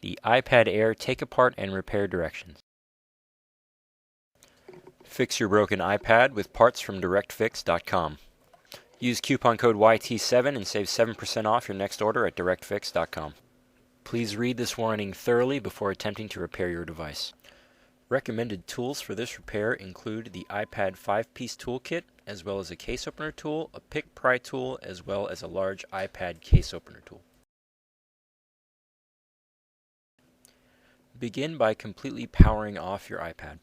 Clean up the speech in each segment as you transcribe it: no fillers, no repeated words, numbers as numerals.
The iPad Air Take Apart and Repair Directions. Fix your broken iPad with parts from DirectFix.com. Use coupon code YT7 and save 7% off your next order at DirectFix.com. Please read this warning thoroughly before attempting to repair your device. Recommended tools for this repair include the iPad 5-piece toolkit, as well as a case opener tool, a pick pry tool, as well as a large iPad case opener tool. Begin by completely powering off your iPad.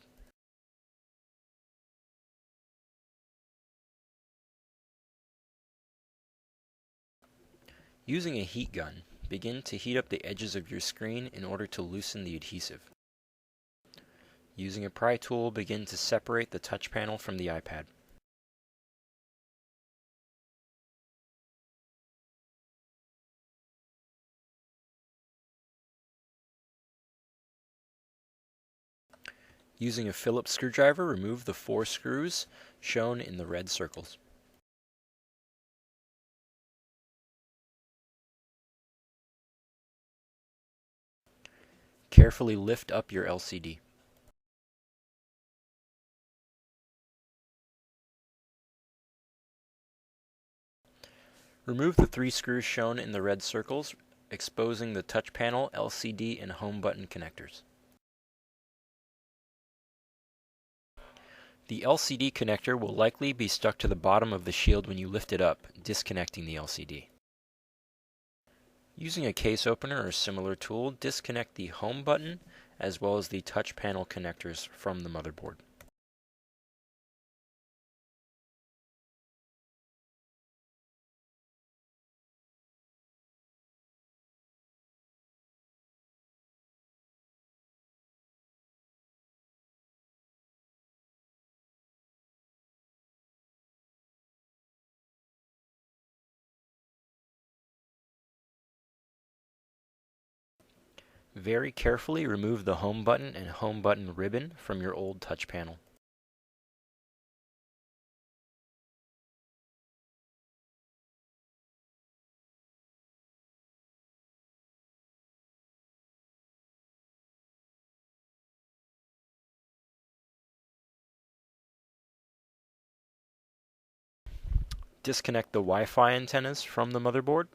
Using a heat gun, begin to heat up the edges of your screen in order to loosen the adhesive. Using a pry tool, begin to separate the touch panel from the iPad. Using a Phillips screwdriver, remove the 4 screws shown in the red circles. Carefully lift up your LCD. Remove the 3 screws shown in the red circles, exposing the touch panel, LCD, and home button connectors. The LCD connector will likely be stuck to the bottom of the shield when you lift it up, disconnecting the LCD. Using a case opener or similar tool, disconnect the home button as well as the touch panel connectors from the motherboard. Very carefully remove the home button and home button ribbon from your old touch panel. Disconnect the Wi-Fi antennas from the motherboard.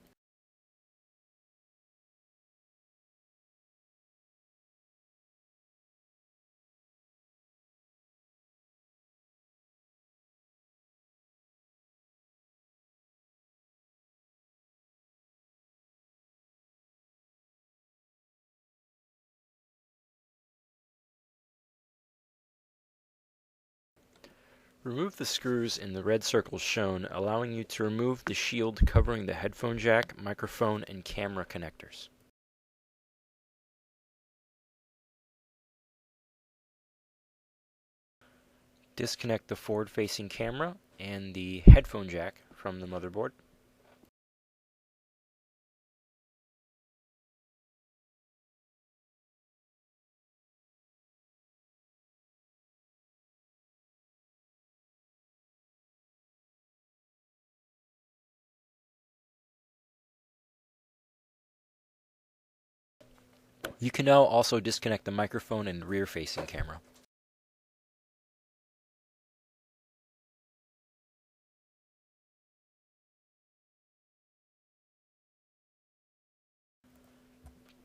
Remove the screws in the red circles shown, allowing you to remove the shield covering the headphone jack, microphone, and camera connectors. Disconnect the forward-facing camera and the headphone jack from the motherboard. You can now also disconnect the microphone and rear-facing camera.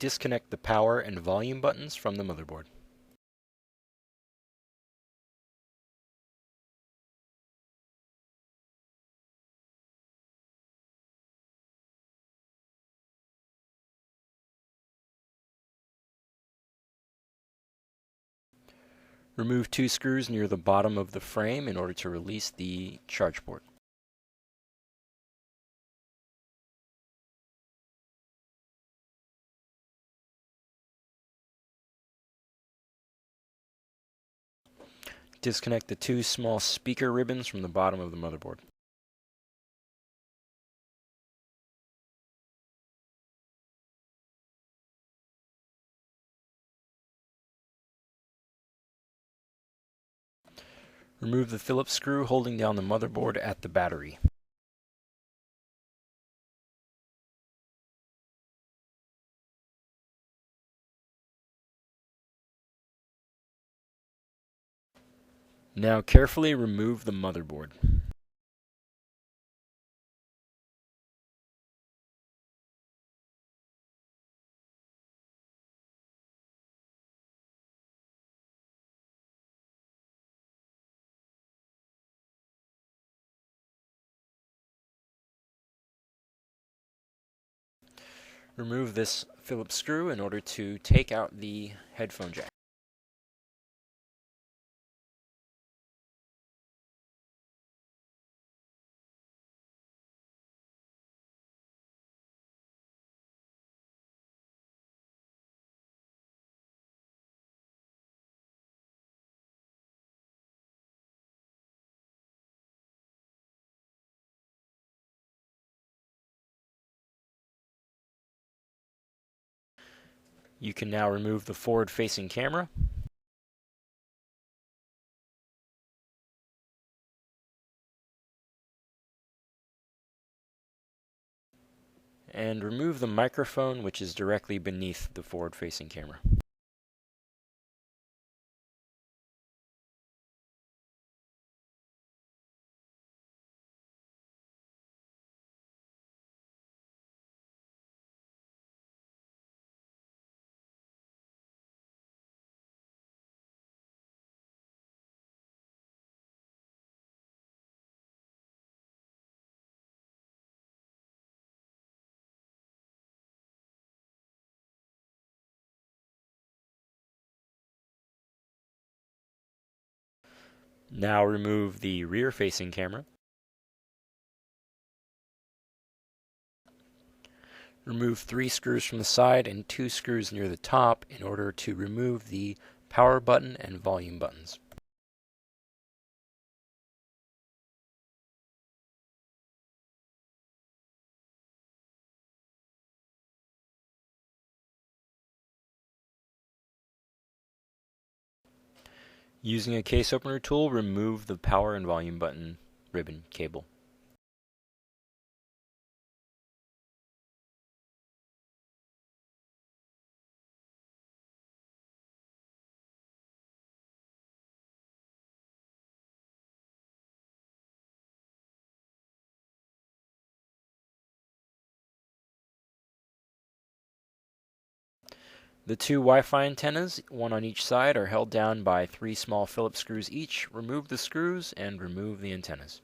Disconnect the power and volume buttons from the motherboard. Remove 2 screws near the bottom of the frame in order to release the charge port. Disconnect the 2 small speaker ribbons from the bottom of the motherboard. Remove the Phillips screw holding down the motherboard at the battery. Now carefully remove the motherboard. Remove this Phillips screw in order to take out the headphone jack. You can now remove the forward-facing camera. And remove the microphone, which is directly beneath the forward-facing camera. Now remove the rear-facing camera. Remove 3 screws from the side and 2 screws near the top in order to remove the power button and volume buttons. Using a case opener tool, remove the power and volume button ribbon cable. The 2 Wi-Fi antennas, one on each side, are held down by 3 small Phillips screws each. Remove the screws and remove the antennas.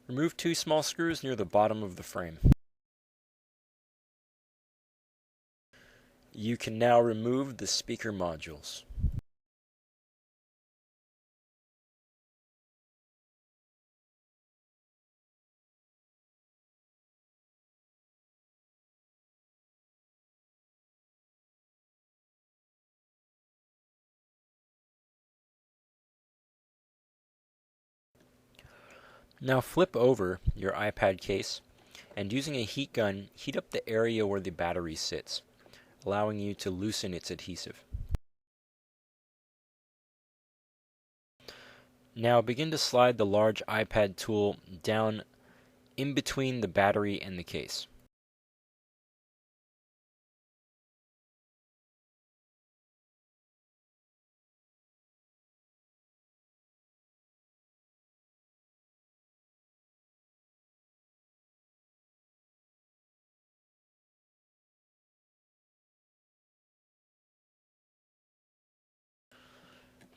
Remove 2 small screws near the bottom of the frame. You can now remove the speaker modules. Now flip over your iPad case and using a heat gun, heat up the area where the battery sits, allowing you to loosen its adhesive. Now begin to slide the large iPad tool down in between the battery and the case.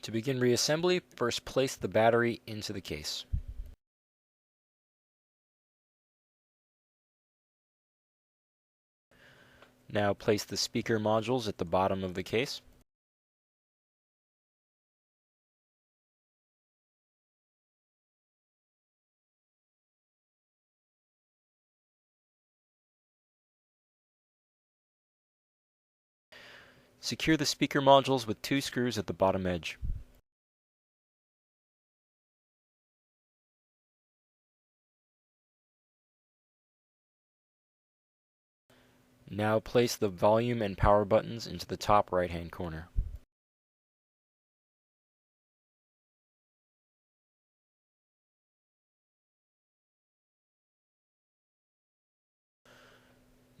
To begin reassembly, first place the battery into the case. Now place the speaker modules at the bottom of the case. Secure the speaker modules with 2 screws at the bottom edge. Now place the volume and power buttons into the top right-hand corner.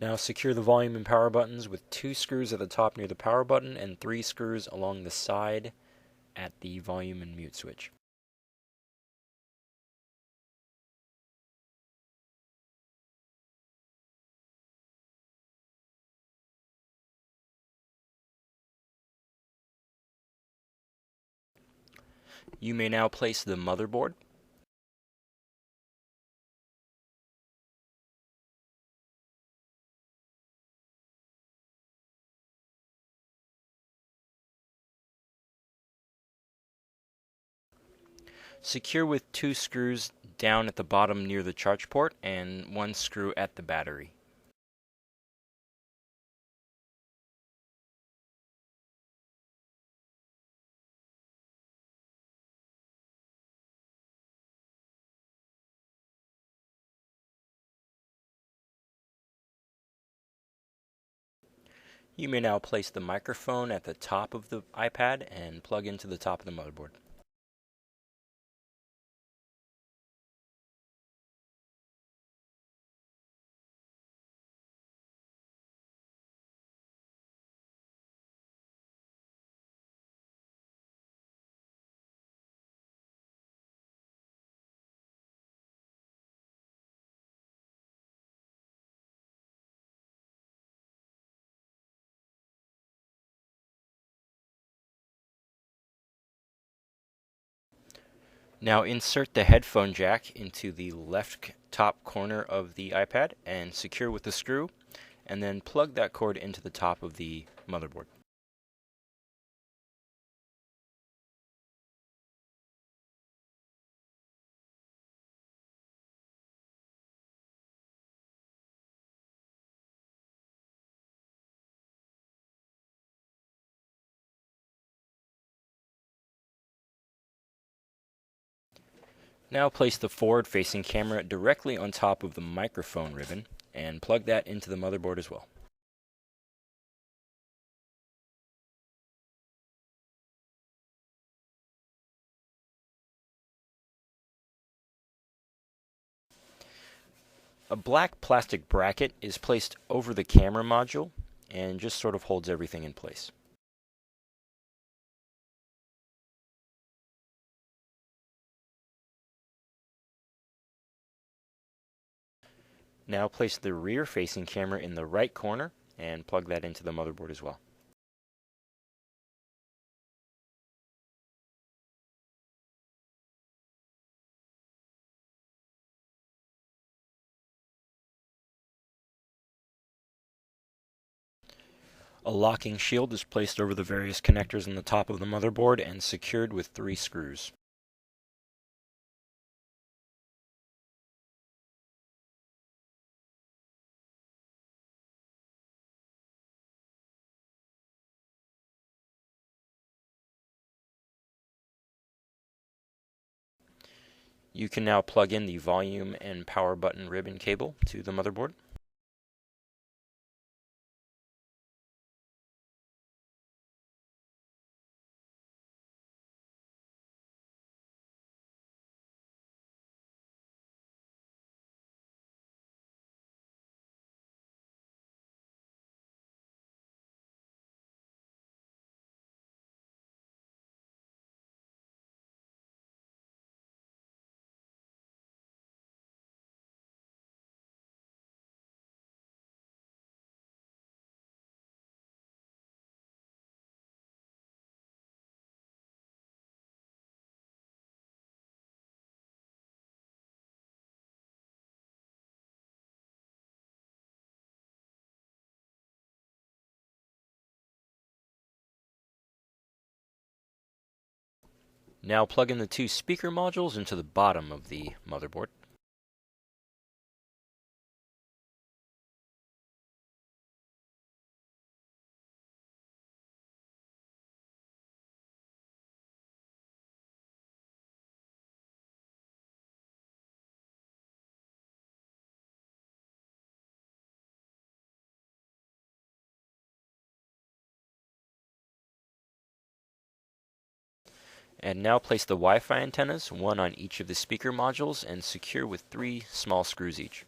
Now secure the volume and power buttons with 2 screws at the top near the power button and 3 screws along the side at the volume and mute switch. You may now place the motherboard. Secure with 2 screws down at the bottom near the charge port and 1 screw at the battery. You may now place the microphone at the top of the iPad and plug into the top of the motherboard. Now insert the headphone jack into the left top corner of the iPad and secure with the screw, and then plug that cord into the top of the motherboard. Now place the forward-facing camera directly on top of the microphone ribbon and plug that into the motherboard as well. A black plastic bracket is placed over the camera module and just sort of holds everything in place. Now place the rear-facing camera in the right corner and plug that into the motherboard as well. A locking shield is placed over the various connectors on the top of the motherboard and secured with 3 screws. You can now plug in the volume and power button ribbon cable to the motherboard. Now plug in the 2 speaker modules into the bottom of the motherboard. And now place the Wi-Fi antennas, one on each of the speaker modules, and secure with 3 small screws each.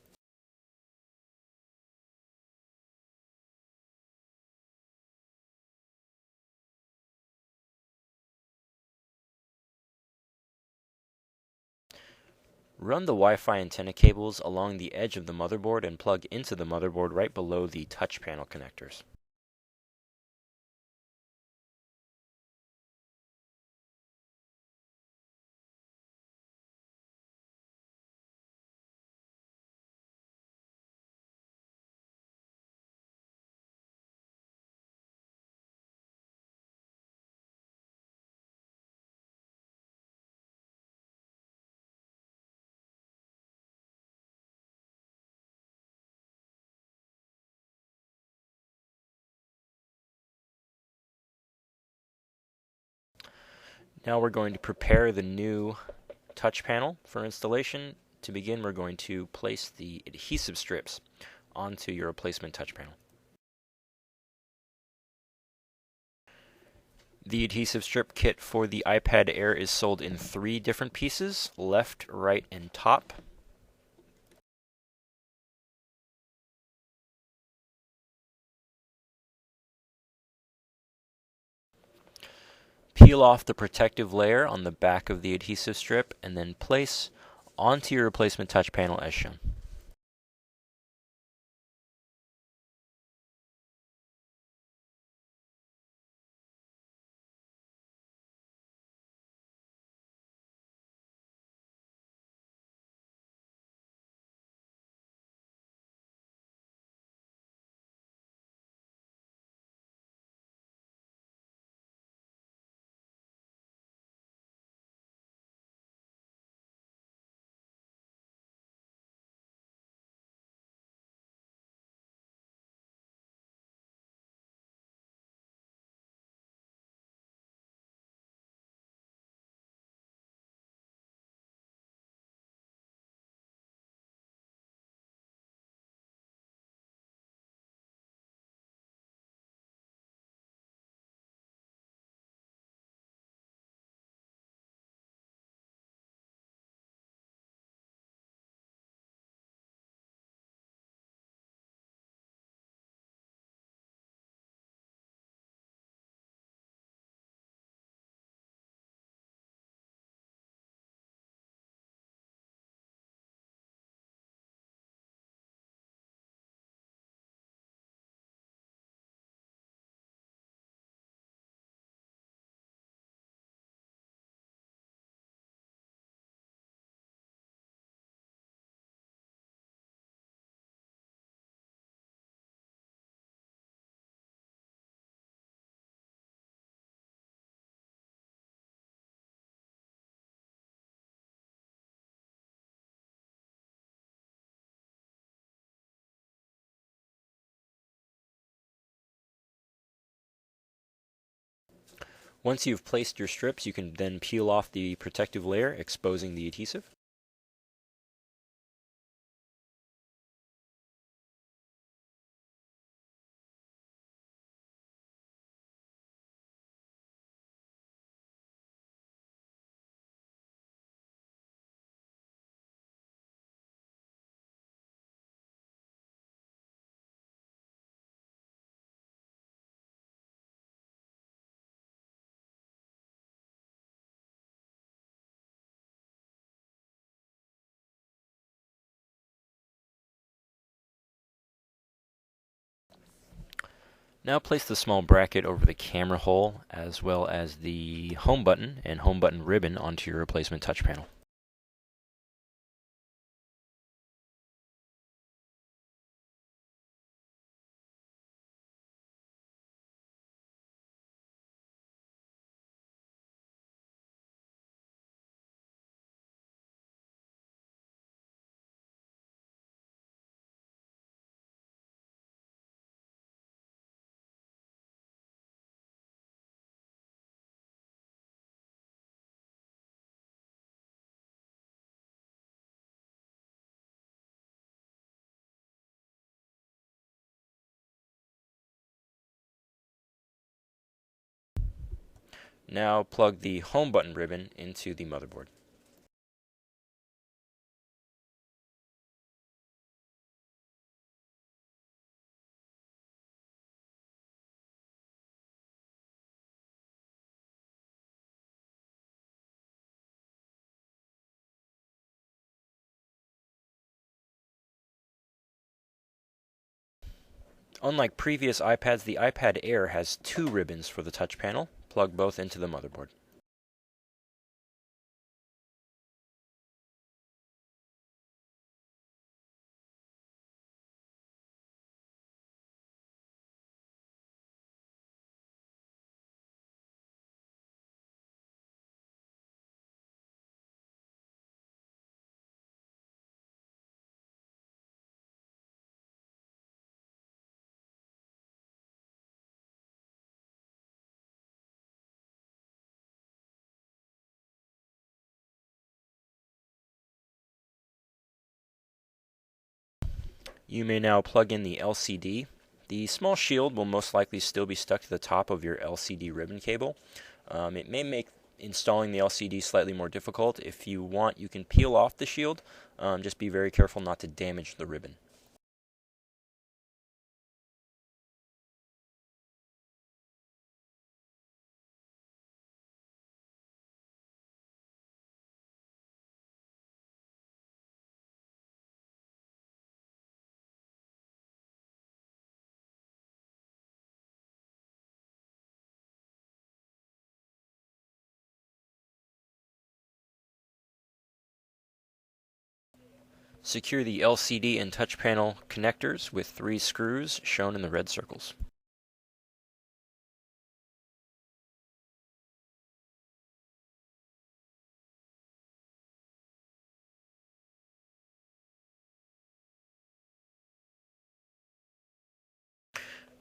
Run the Wi-Fi antenna cables along the edge of the motherboard and plug into the motherboard right below the touch panel connectors. Now we're going to prepare the new touch panel for installation. To begin, we're going to place the adhesive strips onto your replacement touch panel. The adhesive strip kit for the iPad Air is sold in 3 different pieces: left, right, and top. Peel off the protective layer on the back of the adhesive strip and then place onto your replacement touch panel as shown. Once you've placed your strips, you can then peel off the protective layer, exposing the adhesive. Now place the small bracket over the camera hole as well as the home button and home button ribbon onto your replacement touch panel. Now plug the home button ribbon into the motherboard. Unlike previous iPads, the iPad Air has two ribbons for the touch panel. Plug both into the motherboard. You may now plug in the LCD. The small shield will most likely still be stuck to the top of your LCD ribbon cable. It may make installing the LCD slightly more difficult. If you want, you can peel off the shield. Just be very careful not to damage the ribbon. Secure the LCD and touch panel connectors with 3 screws shown in the red circles.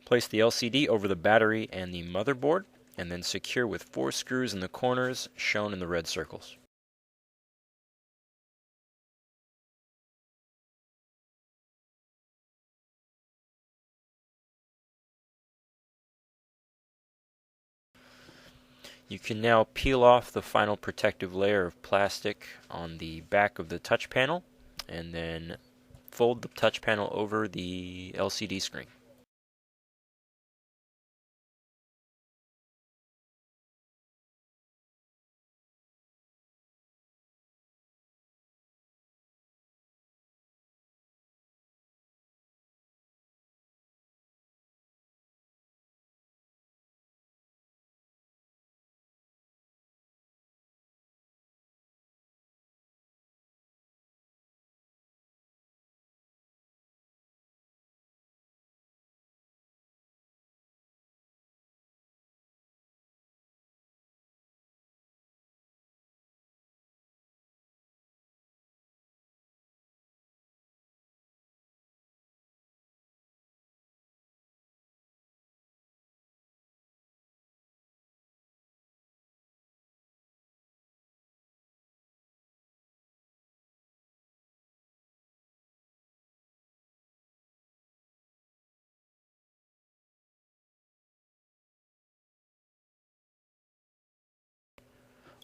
Place the LCD over the battery and the motherboard, and then secure with 4 screws in the corners shown in the red circles. You can now peel off the final protective layer of plastic on the back of the touch panel, and then fold the touch panel over the LCD screen.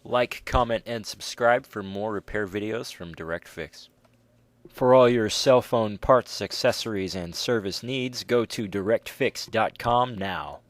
Like, comment, and subscribe for more repair videos from DirectFix. For all your cell phone parts, accessories, and service needs, go to directfix.com now.